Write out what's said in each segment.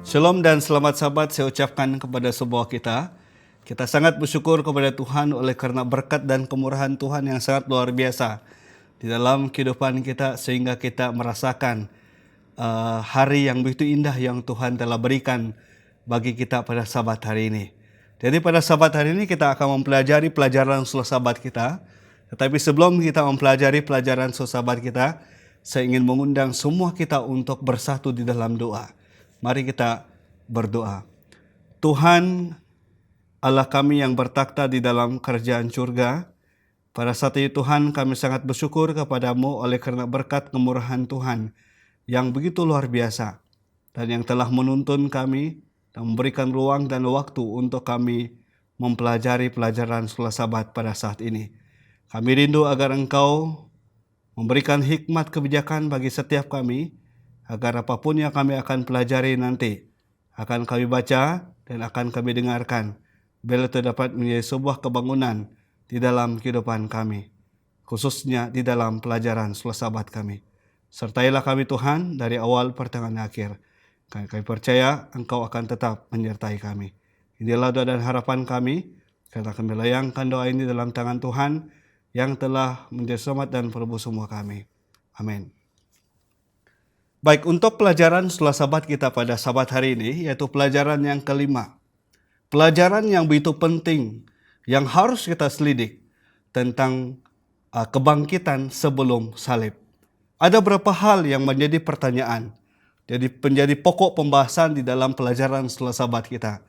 Shalom dan selamat sahabat saya ucapkan kepada semua kita. Kita sangat bersyukur kepada Tuhan oleh karena berkat dan kemurahan Tuhan yang sangat luar biasa di dalam kehidupan kita sehingga kita merasakan hari yang begitu indah yang Tuhan telah berikan bagi kita pada sabat hari ini. Jadi pada sabat hari ini kita akan mempelajari pelajaran surah sabat kita. Tetapi sebelum kita mempelajari pelajaran surah sabat kita, saya ingin mengundang semua kita untuk bersatu di dalam doa. Mari kita berdoa. Tuhan Allah kami yang bertakhta di dalam kerajaan surga, pada saat ini Tuhan kami sangat bersyukur kepadamu oleh karena berkat kemurahan Tuhan yang begitu luar biasa dan yang telah menuntun kami dan memberikan ruang dan waktu untuk kami mempelajari pelajaran surah sabat pada saat ini. Kami rindu agar Engkau memberikan hikmat kebijakan bagi setiap kami, agar apapun yang kami akan pelajari nanti akan kami baca dan akan kami dengarkan, bila itu dapat menjadi sebuah kebangunan di dalam kehidupan kami, khususnya di dalam pelajaran surah sabat kami. Sertailah kami Tuhan dari awal pertengahan akhir. Kami percaya Engkau akan tetap menyertai kami. Inilah doa dan harapan kami, karena kami layangkan doa ini dalam tangan Tuhan yang telah menjadi selamat dan penebus semua kami. Amin. Baik, untuk pelajaran surah sabat kita pada sabat hari ini, yaitu pelajaran yang kelima. Pelajaran yang begitu penting, yang harus kita selidik tentang kebangkitan sebelum salib. Ada beberapa hal yang menjadi pertanyaan, jadi menjadi pokok pembahasan di dalam pelajaran surah sabat kita.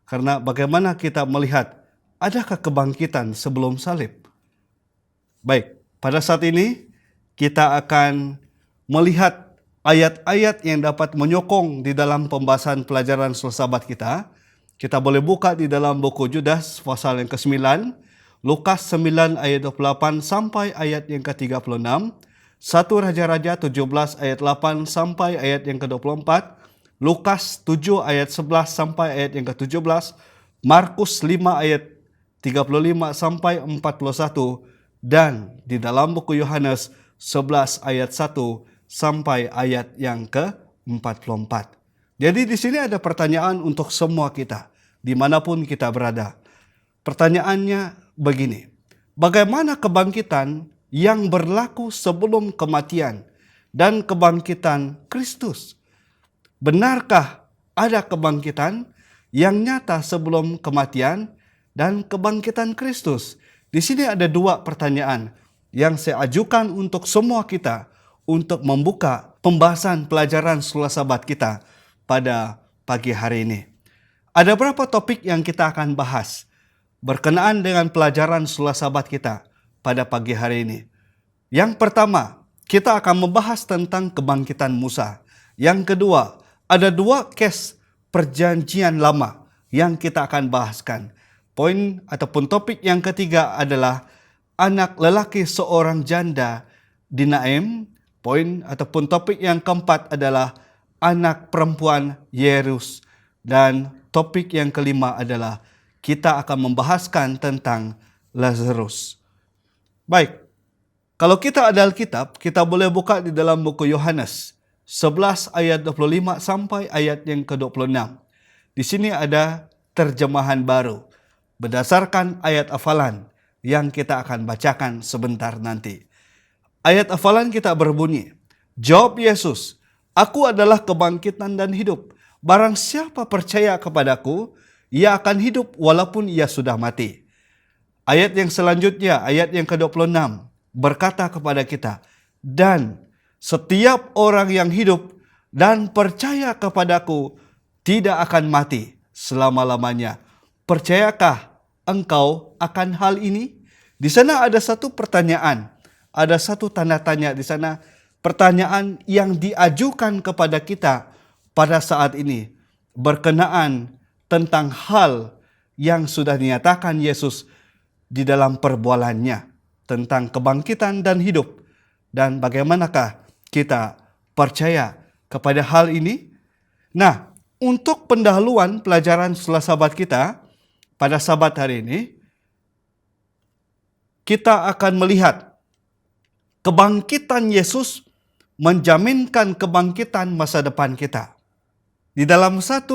Karena bagaimana kita melihat, adakah kebangkitan sebelum salib? Baik, pada saat ini kita akan melihat ayat-ayat yang dapat menyokong di dalam pembahasan pelajaran surah sabat kita. Kita boleh buka di dalam buku Yudas pasal yang ke-9, Lukas 9 ayat 28 sampai ayat yang ke-36, 1 Raja-Raja 17 ayat 8 sampai ayat yang ke-24, Lukas 7 ayat 11 sampai ayat yang ke-17, Markus 5 ayat 35 sampai 41, dan di dalam buku Yohanes 11 ayat 1 sampai ayat yang ke-44. Jadi di sini ada pertanyaan untuk semua kita, dimanapun kita berada. Pertanyaannya begini, bagaimana kebangkitan yang berlaku sebelum kematian dan kebangkitan Kristus? Benarkah ada kebangkitan yang nyata sebelum kematian dan kebangkitan Kristus? Di sini ada dua pertanyaan yang saya ajukan untuk semua kita untuk membuka pembahasan pelajaran surah sabat kita pada pagi hari ini. Ada berapa topik yang kita akan bahas berkenaan dengan pelajaran surah sabat kita pada pagi hari ini. Yang pertama, kita akan membahas tentang kebangkitan Musa. Yang kedua, ada dua case perjanjian lama yang kita akan bahaskan. Poin ataupun topik yang ketiga adalah anak lelaki seorang janda di Naim. Poin ataupun topik yang keempat adalah anak perempuan Yerus. Dan topik yang kelima adalah kita akan membahaskan tentang Lazarus. Baik, kalau kita ada Alkitab, kita boleh buka di dalam buku Yohanes 11 ayat 25 sampai ayat yang ke-26. Di sini ada terjemahan baru berdasarkan ayat hafalan yang kita akan bacakan sebentar nanti. Ayat hafalan kita berbunyi, jawab Yesus, aku adalah kebangkitan dan hidup. Barang siapa percaya kepadaku, ia akan hidup walaupun ia sudah mati. Ayat yang selanjutnya, ayat yang ke-26, berkata kepada kita, dan setiap orang yang hidup dan percaya kepadaku tidak akan mati selama-lamanya. Percayakah engkau akan hal ini? Di sana ada satu pertanyaan, ada satu tanda tanya di sana, pertanyaan yang diajukan kepada kita pada saat ini berkenaan tentang hal yang sudah dinyatakan Yesus di dalam perbualannya tentang kebangkitan dan hidup, dan bagaimanakah kita percaya kepada hal ini. Nah, untuk pendahuluan pelajaran surah sabat kita pada sabat hari ini, kita akan melihat kebangkitan Yesus menjaminkan kebangkitan masa depan kita. Di dalam 1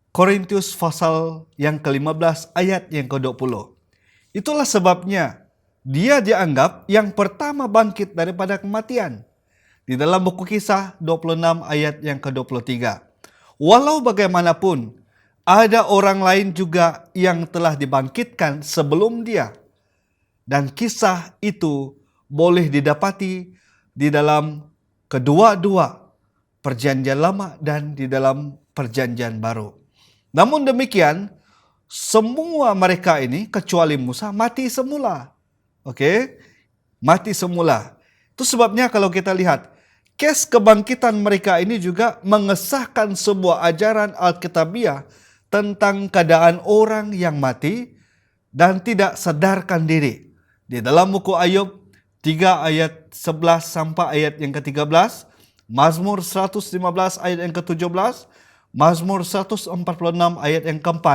Korintus pasal yang ke-15 ayat yang ke-20. Itulah sebabnya dia dianggap yang pertama bangkit daripada kematian. Di dalam buku Kisah 26 ayat yang ke-23. Walau bagaimanapun, ada orang lain juga yang telah dibangkitkan sebelum dia. Dan kisah itu boleh didapati di dalam kedua-dua perjanjian lama dan di dalam perjanjian baru. Namun demikian, semua mereka ini kecuali Musa mati semula. Oke? Mati semula. Itu sebabnya kalau kita lihat, kes kebangkitan mereka ini juga mengesahkan sebuah ajaran Alkitabiah tentang keadaan orang yang mati dan tidak sadarkan diri. Di dalam buku Ayub 3 ayat 11 sampai ayat yang ke-13, Mazmur 115 ayat yang ke-17, Mazmur 146 ayat yang ke-4,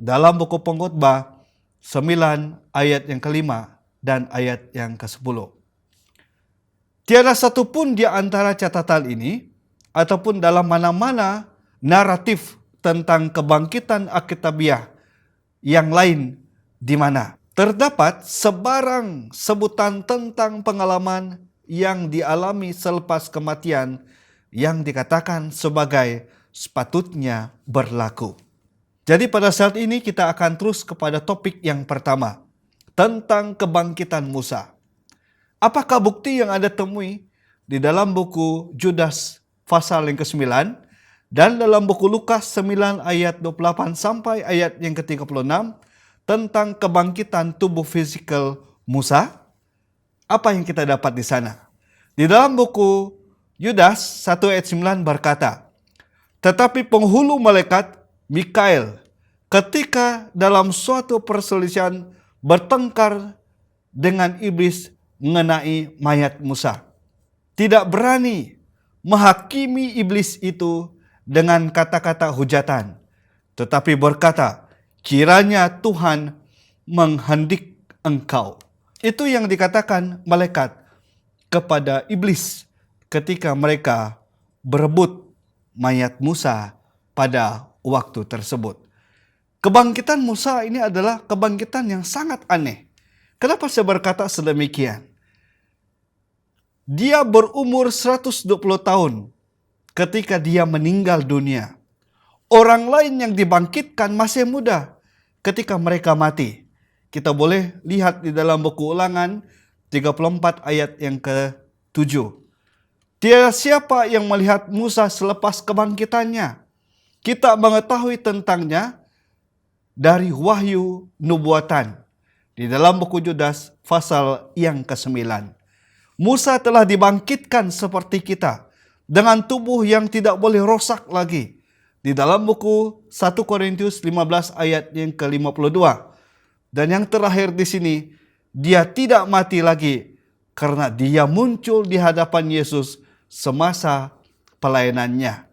dalam buku Pengkhotbah 9 ayat yang ke-5 dan ayat yang ke-10. Tiada satu pun di antara catatan ini ataupun dalam mana-mana naratif tentang kebangkitan Alkitabiah yang lain di mana terdapat sebarang sebutan tentang pengalaman yang dialami selepas kematian yang dikatakan sebagai sepatutnya berlaku. Jadi pada saat ini kita akan terus kepada topik yang pertama, tentang kebangkitan Musa. Apakah bukti yang Anda temui di dalam buku Judas pasal yang ke-9 dan dalam buku Lukas 9 ayat 28 sampai ayat yang ke-36 tentang kebangkitan tubuh fisikal Musa? Apa yang kita dapat di sana? Di dalam buku Yudas 1 ayat 9 berkata, tetapi penghulu malaikat Mikael ketika dalam suatu perselisihan bertengkar dengan iblis mengenai mayat Musa, tidak berani menghakimi iblis itu dengan kata-kata hujatan, tetapi berkata, kiranya Tuhan menghendik engkau. Itu yang dikatakan malaikat kepada iblis ketika mereka berebut mayat Musa pada waktu tersebut. Kebangkitan Musa ini adalah kebangkitan yang sangat aneh. Kenapa saya berkata sedemikian? Dia berumur 120 tahun ketika dia meninggal dunia. Orang lain yang dibangkitkan masih muda ketika mereka mati. Kita boleh lihat di dalam buku Ulangan 34 ayat yang ke-7. Tiada siapa yang melihat Musa selepas kebangkitannya. Kita mengetahui tentangnya dari wahyu nubuatan. Di dalam buku Judas pasal yang ke-9. Musa telah dibangkitkan seperti kita dengan tubuh yang tidak boleh rosak lagi. Di dalam buku 1 Korintus 15 ayat yang ke-52. Dan yang terakhir di sini, dia tidak mati lagi karena dia muncul di hadapan Yesus semasa pelayanannya.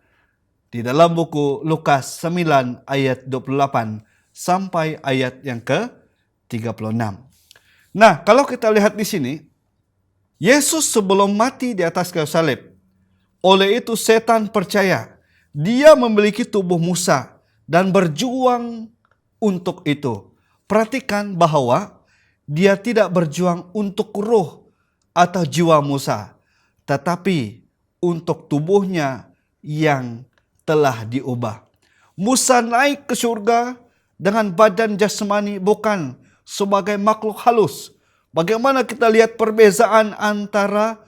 Di dalam buku Lukas 9 ayat 28 sampai ayat yang ke-36. Nah, kalau kita lihat di sini, Yesus sebelum mati di atas kayu salib, oleh itu setan percaya dia memiliki tubuh Musa dan berjuang untuk itu. Perhatikan bahwa dia tidak berjuang untuk ruh atau jiwa Musa, tetapi untuk tubuhnya yang telah diubah. Musa naik ke surga dengan badan jasmani bukan sebagai makhluk halus. Bagaimana kita lihat perbezaan antara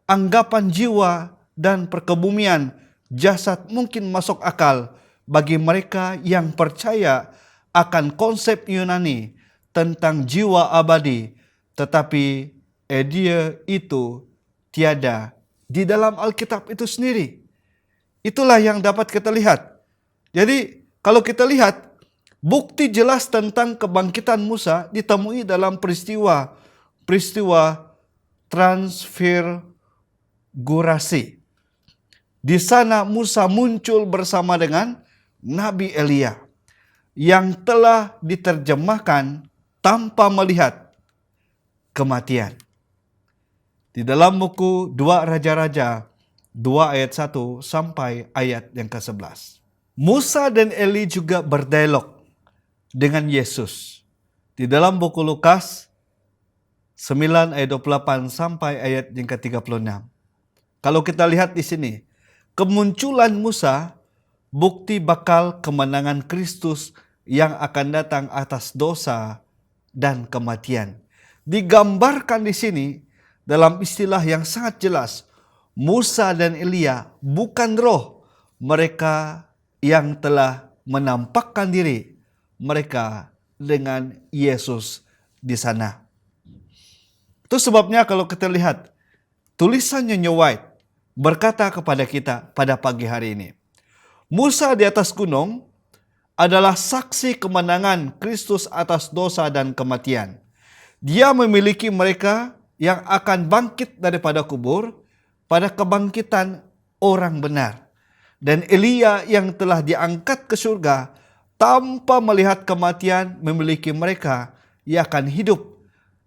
anggapan jiwa dan perkebumian. Jasad mungkin masuk akal bagi mereka yang percaya akan konsep Yunani tentang jiwa abadi, tetapi idea itu tiada di dalam Alkitab itu sendiri. Itulah yang dapat kita lihat. Jadi kalau kita lihat, bukti jelas tentang kebangkitan Musa ditemui dalam peristiwa transfigurasi. Di sana Musa muncul bersama dengan Nabi Elia yang telah diterjemahkan tanpa melihat kematian. Di dalam buku 2 Raja-Raja 2 ayat 1 sampai ayat yang ke-11. Musa dan Eli juga berdialog dengan Yesus. Di dalam buku Lukas 9 ayat 28 sampai ayat yang ke-36. Kalau kita lihat di sini, kemunculan Musa bukti bakal kemenangan Kristus yang akan datang atas dosa dan kematian. Digambarkan di sini dalam istilah yang sangat jelas, Musa dan Elia bukan roh, mereka yang telah menampakkan diri mereka dengan Yesus di sana. Itu sebabnya kalau kita lihat tulisan Nyonya White berkata kepada kita pada pagi hari ini, Musa di atas gunung adalah saksi kemenangan Kristus atas dosa dan kematian. Dia memiliki mereka yang akan bangkit daripada kubur pada kebangkitan orang benar. Dan Elia yang telah diangkat ke surga tanpa melihat kematian memiliki mereka yang akan hidup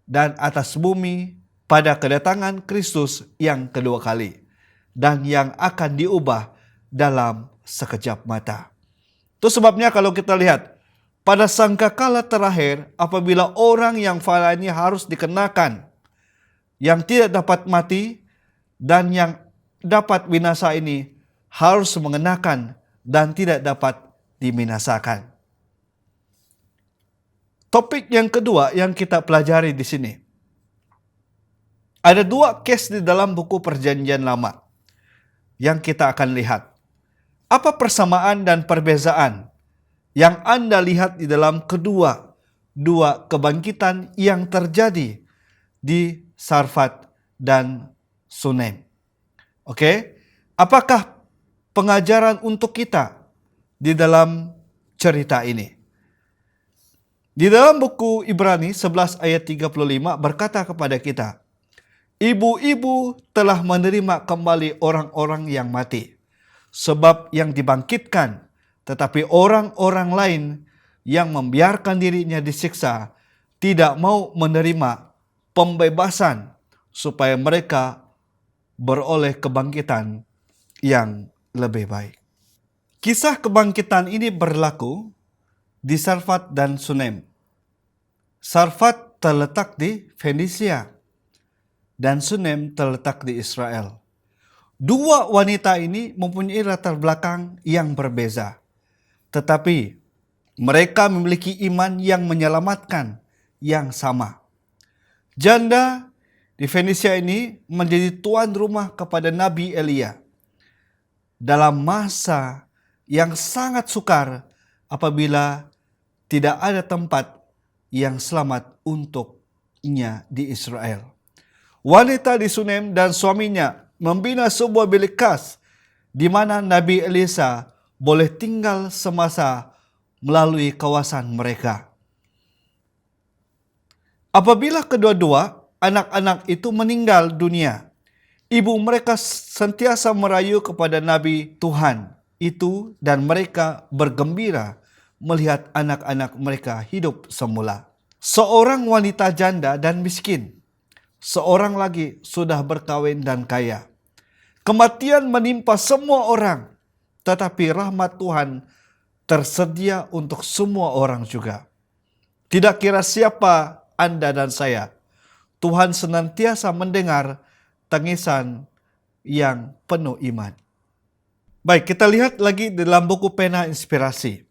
dan atas bumi pada kedatangan Kristus yang kedua kali dan yang akan diubah dalam sekejap mata. Itu sebabnya kalau kita lihat pada sangkakala terakhir apabila orang yang fana ini harus dikenakan, yang tidak dapat mati dan yang dapat binasa ini harus mengenakan dan tidak dapat dibinasakan. Topik yang kedua yang kita pelajari di sini. Ada 2 case di dalam buku Perjanjian Lama yang kita akan lihat. Apa persamaan dan perbezaan yang Anda lihat di dalam kedua kebangkitan yang terjadi di Sarfat dan Sunem? Oke, apakah pengajaran untuk kita di dalam cerita ini? Di dalam buku Ibrani 11 ayat 35 berkata kepada kita, ibu-ibu telah menerima kembali orang-orang yang mati, sebab yang dibangkitkan, tetapi orang-orang lain yang membiarkan dirinya disiksa tidak mau menerima pembebasan supaya mereka beroleh kebangkitan yang lebih baik. Kisah kebangkitan ini berlaku di Sarfat dan Sunem. Sarfat terletak di Fenisia dan Sunem terletak di Israel. 2 wanita ini mempunyai latar belakang yang berbeza, tetapi mereka memiliki iman yang menyelamatkan yang sama. Janda di Fenisia ini menjadi tuan rumah kepada Nabi Elia dalam masa yang sangat sukar apabila tidak ada tempat yang selamat untuknya di Israel. Wanita di Sunem dan suaminya membina sebuah bilik kas di mana Nabi Elisa boleh tinggal semasa melalui kawasan mereka. Apabila kedua-dua anak-anak itu meninggal dunia, ibu mereka sentiasa merayu kepada Nabi Tuhan itu dan mereka bergembira melihat anak-anak mereka hidup semula. Seorang wanita janda dan miskin, seorang lagi sudah berkawin dan kaya. Kematian menimpa semua orang, tetapi rahmat Tuhan tersedia untuk semua orang juga. Tidak kira siapa Anda dan saya, Tuhan senantiasa mendengar tangisan yang penuh iman. Baik, kita lihat lagi dalam buku Pena Inspirasi.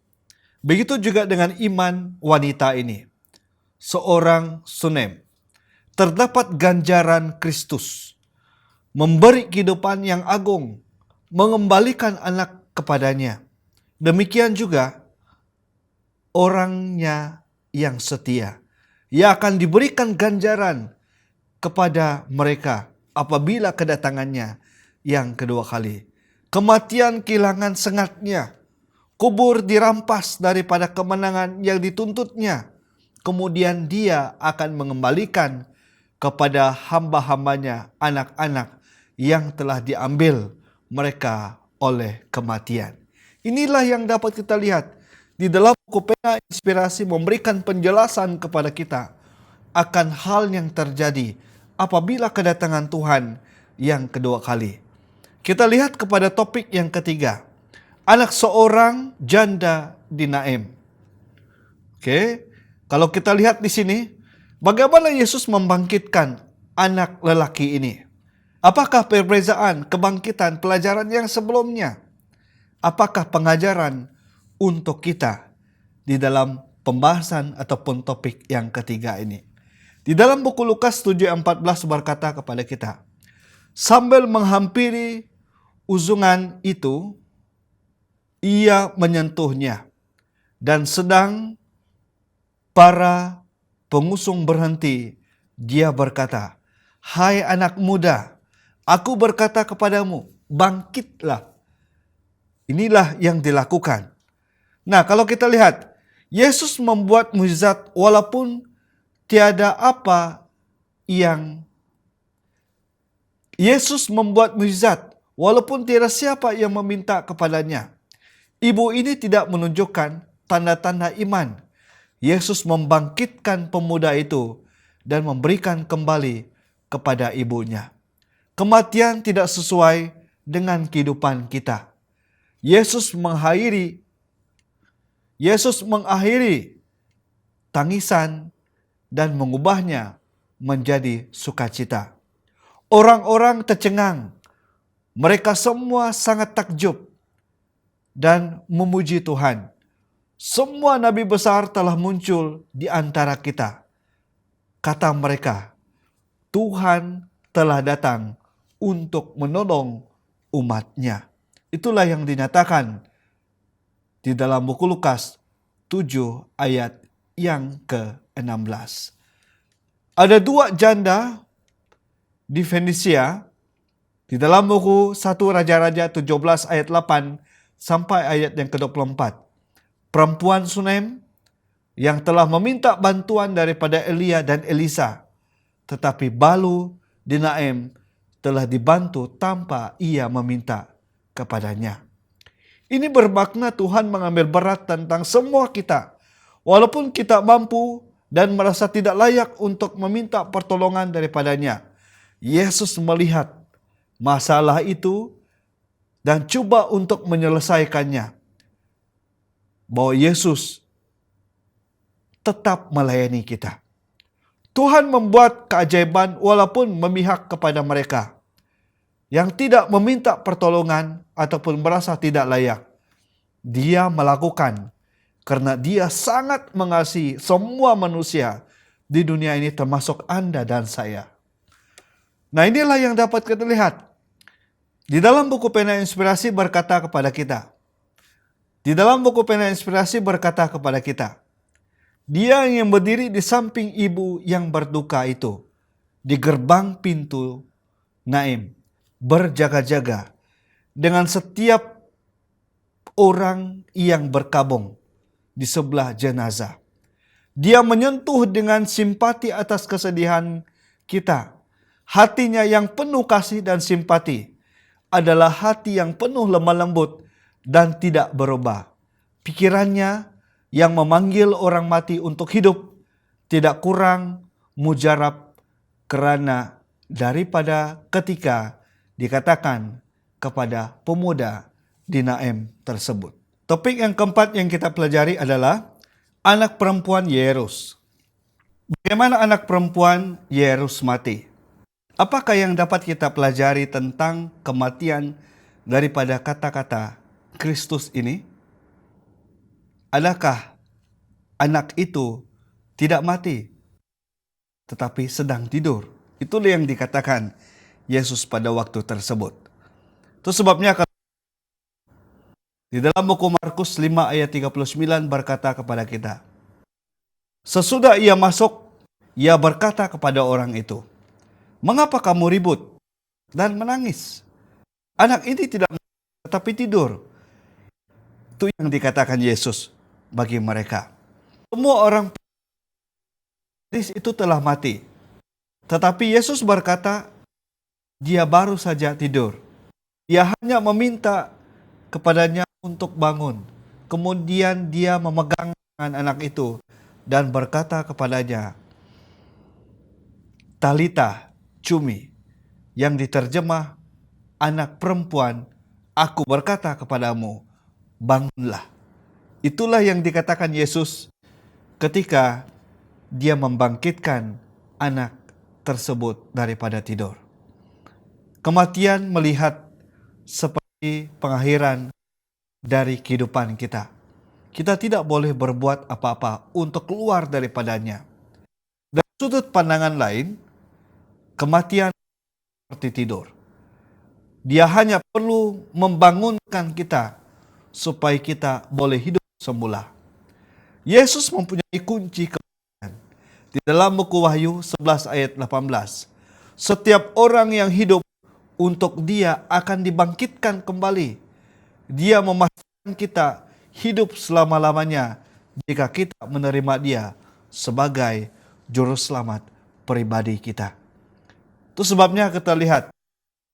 Begitu juga dengan iman wanita ini. Seorang Sunem. Terdapat ganjaran Kristus. Memberi kehidupan yang agung. Mengembalikan anak kepadanya. Demikian juga orangnya yang setia. Ia akan diberikan ganjaran kepada mereka apabila kedatangannya yang kedua kali. Kematian kehilangan sengatnya. Kubur dirampas daripada kemenangan yang dituntutnya. Kemudian dia akan mengembalikan kepada hamba-hambanya anak-anak yang telah diambil mereka oleh kematian. Inilah yang dapat kita lihat di dalam buku Pena Inspirasi memberikan penjelasan kepada kita akan hal yang terjadi apabila kedatangan Tuhan yang kedua kali. Kita lihat kepada topik yang ketiga. Anak seorang janda di Naim. Oke, kalau kita lihat di sini, bagaimana Yesus membangkitkan anak lelaki ini? Apakah perbezaan kebangkitan pelajaran yang sebelumnya? Apakah pengajaran untuk kita di dalam pembahasan ataupun topik yang ketiga ini? Di dalam buku Lukas 7:14 berkata kepada kita, sambil menghampiri uzungan itu, ia menyentuhnya, dan sedang para pengusung berhenti, dia berkata, hai anak muda, aku berkata kepadamu, bangkitlah. Inilah yang dilakukan. Nah, kalau kita lihat, Yesus membuat mukjizat walaupun tiada apa yang Yesus membuat mukjizat walaupun tiada siapa yang meminta kepadanya. Ibu ini tidak menunjukkan tanda-tanda iman. Yesus membangkitkan pemuda itu dan memberikan kembali kepada ibunya. Kematian tidak sesuai dengan kehidupan kita. Yesus mengakhiri tangisan dan mengubahnya menjadi sukacita. Orang-orang tercengang. Mereka semua sangat takjub dan memuji Tuhan. Semua nabi besar telah muncul di antara kita. Kata mereka, Tuhan telah datang untuk menolong umatnya. Itulah yang dinyatakan di dalam buku Lukas 7 ayat yang ke-16. Ada dua janda di Fenisia di dalam buku 1 Raja-Raja 17 ayat 8 sampai ayat yang ke-24. Perempuan Sunem yang telah meminta bantuan daripada Elia dan Elisa, tetapi balu di Naim telah dibantu tanpa ia meminta kepadanya. Ini bermakna Tuhan mengambil berat tentang semua kita. Walaupun kita mampu dan merasa tidak layak untuk meminta pertolongan daripadanya, Yesus melihat masalah itu dan coba untuk menyelesaikannya. Bahwa Yesus tetap melayani kita. Tuhan membuat keajaiban walaupun memihak kepada mereka yang tidak meminta pertolongan ataupun merasa tidak layak. Dia melakukan karena dia sangat mengasihi semua manusia di dunia ini termasuk Anda dan saya. Nah, inilah yang dapat kita lihat. Di dalam buku Pena Inspirasi berkata kepada kita. Dia yang berdiri di samping ibu yang berduka itu, di gerbang pintu Naim, berjaga-jaga dengan setiap orang yang berkabung di sebelah jenazah. Dia menyentuh dengan simpati atas kesedihan kita. Hatinya yang penuh kasih dan simpati adalah hati yang penuh lemah lembut dan tidak berubah. Pikirannya yang memanggil orang mati untuk hidup tidak kurang mujarab karena daripada ketika dikatakan kepada pemuda di Naim tersebut. Topik yang keempat yang kita pelajari adalah anak perempuan Yairus. Bagaimana anak perempuan Yairus mati? Apakah yang dapat kita pelajari tentang kematian daripada kata-kata Kristus ini? Adakah anak itu tidak mati, tetapi sedang tidur? Itulah yang dikatakan Yesus pada waktu tersebut. Itu sebabnya di dalam buku Markus 5 ayat 39 berkata kepada kita, sesudah ia masuk, ia berkata kepada orang itu, mengapa kamu ribut dan menangis? Anak ini tidak mati, tetapi tidur. Itu yang dikatakan Yesus bagi mereka. Semua orang itu telah mati. Tetapi Yesus berkata, dia baru saja tidur. Ia hanya meminta kepadanya untuk bangun. Kemudian dia memegang tangan anak itu dan berkata kepadanya, Talita Cumi, yang diterjemah anak perempuan, aku berkata kepadamu, bangunlah. Itulah yang dikatakan Yesus ketika dia membangkitkan anak tersebut daripada tidur. Kematian melihat seperti pengakhiran dari kehidupan kita. Kita tidak boleh berbuat apa-apa untuk keluar daripadanya. Dari sudut pandangan lain, kematian seperti tidur. Dia hanya perlu membangunkan kita supaya kita boleh hidup semula. Yesus mempunyai kunci kebenaran. Di dalam buku Wahyu 11 ayat 18, setiap orang yang hidup untuk dia akan dibangkitkan kembali. Dia memastikan kita hidup selama-lamanya jika kita menerima dia sebagai juru selamat pribadi kita. Itu sebabnya kita lihat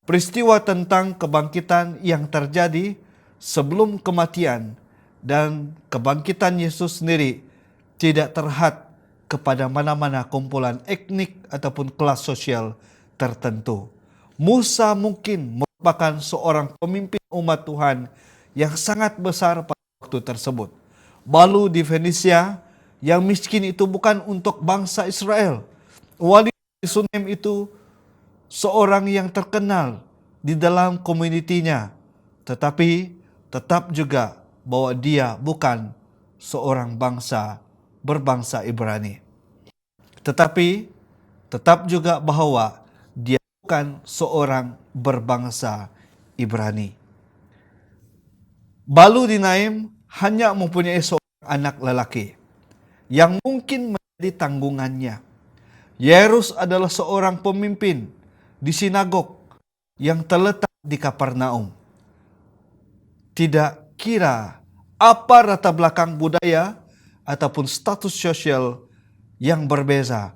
peristiwa tentang kebangkitan yang terjadi sebelum kematian dan kebangkitan Yesus sendiri tidak terhad kepada mana-mana kumpulan etnik ataupun kelas sosial tertentu. Musa mungkin merupakan seorang pemimpin umat Tuhan yang sangat besar pada waktu tersebut. Lalu di Fenisia, yang miskin itu bukan untuk bangsa Israel. Wali Sunem itu seorang yang terkenal di dalam komunitinya, tetapi tetap juga bahwa dia bukan seorang bangsa berbangsa Ibrani. Tetapi tetap juga bahwa dia bukan seorang berbangsa Ibrani. Balu di Naim hanya mempunyai seorang anak lelaki yang mungkin menjadi tanggungannya. Yairus adalah seorang pemimpin di sinagog yang terletak di Kapernaum. Tidak kira apa latar belakang budaya ataupun status sosial yang berbeza,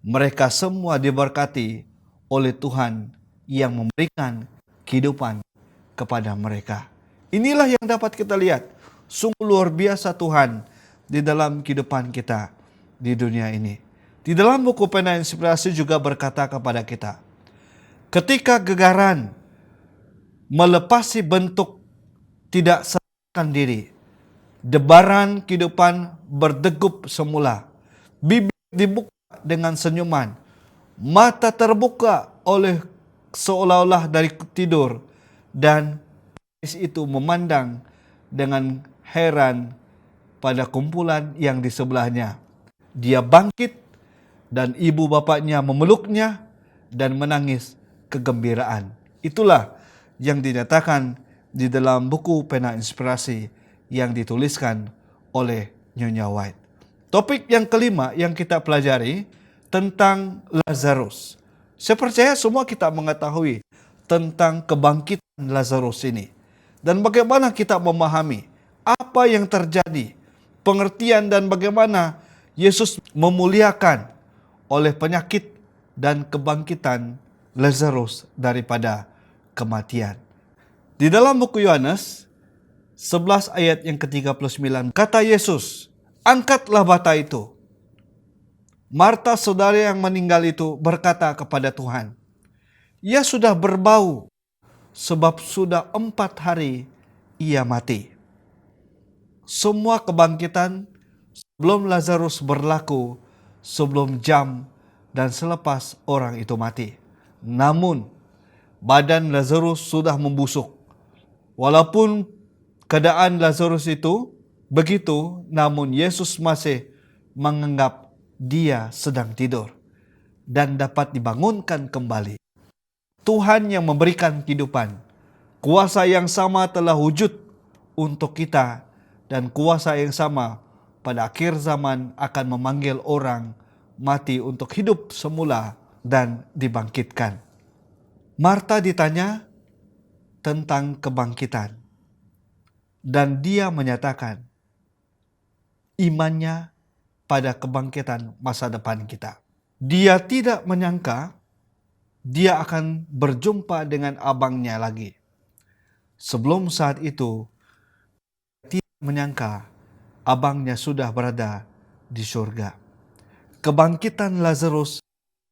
mereka semua diberkati oleh Tuhan yang memberikan kehidupan kepada mereka. Inilah yang dapat kita lihat. Sungguh luar biasa Tuhan di dalam kehidupan kita di dunia ini. Di dalam buku Pena Inspirasi juga berkata kepada kita, ketika gegaran melepasi bentuk tidak sadarkan diri, debaran kehidupan berdegup semula, bibir dibuka dengan senyuman, mata terbuka oleh seolah-olah dari tidur, dan itu memandang dengan heran pada kumpulan yang di sebelahnya. Dia bangkit dan ibu bapaknya memeluknya dan menangis kegembiraan. Itulah yang dinyatakan di dalam buku Pena Inspirasi yang dituliskan oleh Nyonya White. Topik yang kelima yang kita pelajari tentang Lazarus. Saya percaya semua kita mengetahui tentang kebangkitan Lazarus ini. Dan bagaimana kita memahami apa yang terjadi, pengertian dan bagaimana Yesus memuliakan oleh penyakit dan kebangkitan Lazarus daripada kematian. Di dalam buku Yohanes 11 ayat yang ke-39, kata Yesus, angkatlah bata itu. Marta saudara yang meninggal itu berkata kepada Tuhan, ia sudah berbau sebab sudah 4 hari ia mati. Semua kebangkitan sebelum Lazarus berlaku, sebelum jam dan selepas orang itu mati. Namun badan Lazarus sudah membusuk. Walaupun keadaan Lazarus itu begitu, namun Yesus masih menganggap dia sedang tidur dan dapat dibangunkan kembali. Tuhan yang memberikan kehidupan, kuasa yang sama telah wujud untuk kita, dan kuasa yang sama pada akhir zaman akan memanggil orang mati untuk hidup semula dan dibangkitkan. Marta ditanya tentang kebangkitan, dan dia menyatakan imannya pada kebangkitan masa depan kita. Dia tidak menyangka dia akan berjumpa dengan abangnya lagi. Sebelum saat itu, tidak menyangka abangnya sudah berada di surga. Kebangkitan Lazarus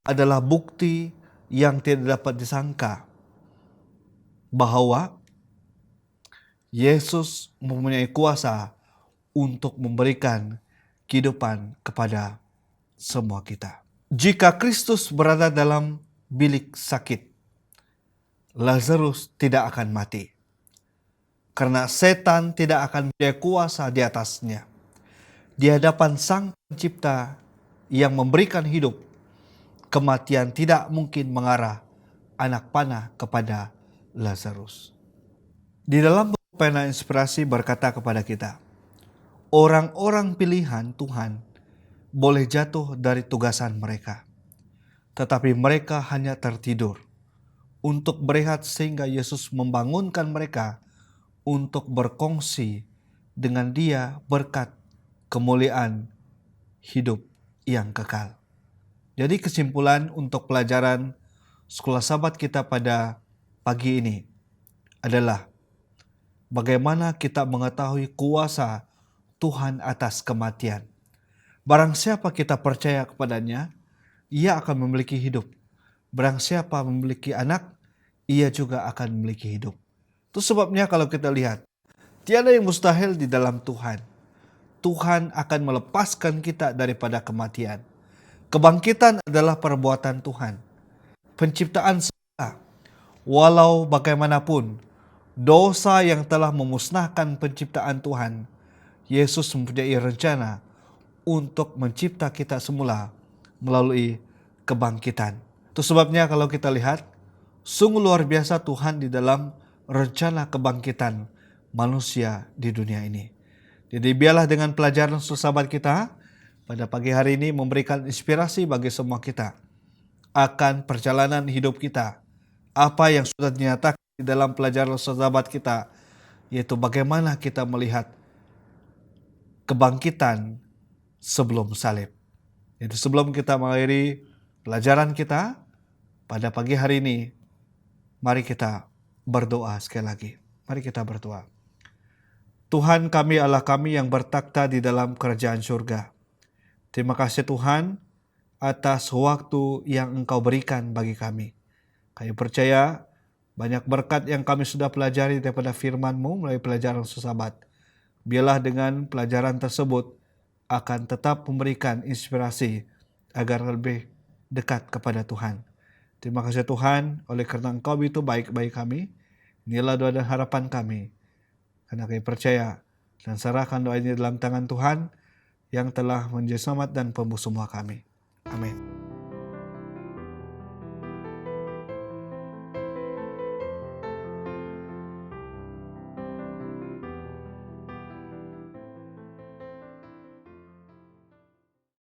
adalah bukti yang tidak dapat disangka bahwa Yesus mempunyai kuasa untuk memberikan kehidupan kepada semua kita. Jika Kristus berada dalam bilik sakit, Lazarus tidak akan mati. Karena setan tidak akan mempunyai kuasa di atasnya. Di hadapan Sang Pencipta yang memberikan hidup, kematian tidak mungkin mengarah anak panah kepada Lazarus. Di dalam pena inspirasi berkata kepada kita, orang-orang pilihan Tuhan boleh jatuh dari tugasan mereka, tetapi mereka hanya tertidur untuk berehat sehingga Yesus membangunkan mereka untuk berkongsi dengan Dia berkat kemuliaan hidup yang kekal. Jadi kesimpulan untuk pelajaran Sekolah Sabat kita pada pagi ini adalah bagaimana kita mengetahui kuasa Tuhan atas kematian. Barang siapa kita percaya kepadanya, ia akan memiliki hidup. Barang siapa memiliki anak, ia juga akan memiliki hidup. Itu sebabnya kalau kita lihat, tiada yang mustahil di dalam Tuhan. Tuhan akan melepaskan kita daripada kematian. Kebangkitan adalah perbuatan Tuhan. Penciptaan segala, walau bagaimanapun, dosa yang telah memusnahkan penciptaan Tuhan, Yesus mempunyai rencana untuk mencipta kita semula melalui kebangkitan. Itu sebabnya kalau kita lihat, sungguh luar biasa Tuhan di dalam rencana kebangkitan manusia di dunia ini. Jadi biarlah dengan pelajaran sahabat kita pada pagi hari ini memberikan inspirasi bagi semua kita akan perjalanan hidup kita. Apa yang sudah dinyatakan di dalam pelajaran sahabat kita, yaitu bagaimana kita melihat kebangkitan sebelum salib. Jadi sebelum kita mengakhiri pelajaran kita pada pagi hari ini, mari kita berdoa sekali lagi. Mari kita berdoa. Tuhan kami, Allah kami yang bertakhta di dalam kerajaan surga. Terima kasih Tuhan atas waktu yang Engkau berikan bagi kami. Kami percaya banyak berkat yang kami sudah pelajari daripada firman-Mu melalui pelajaran sahabat. Biarlah dengan pelajaran tersebut akan tetap memberikan inspirasi agar lebih dekat kepada Tuhan. Terima kasih Tuhan, oleh karena Engkau itu baik bagi kami. Inilah doa dan harapan kami. Karena kami percaya dan serahkan doa ini dalam tangan Tuhan yang telah menjadi selamat dan pembuh semua kami. Amin.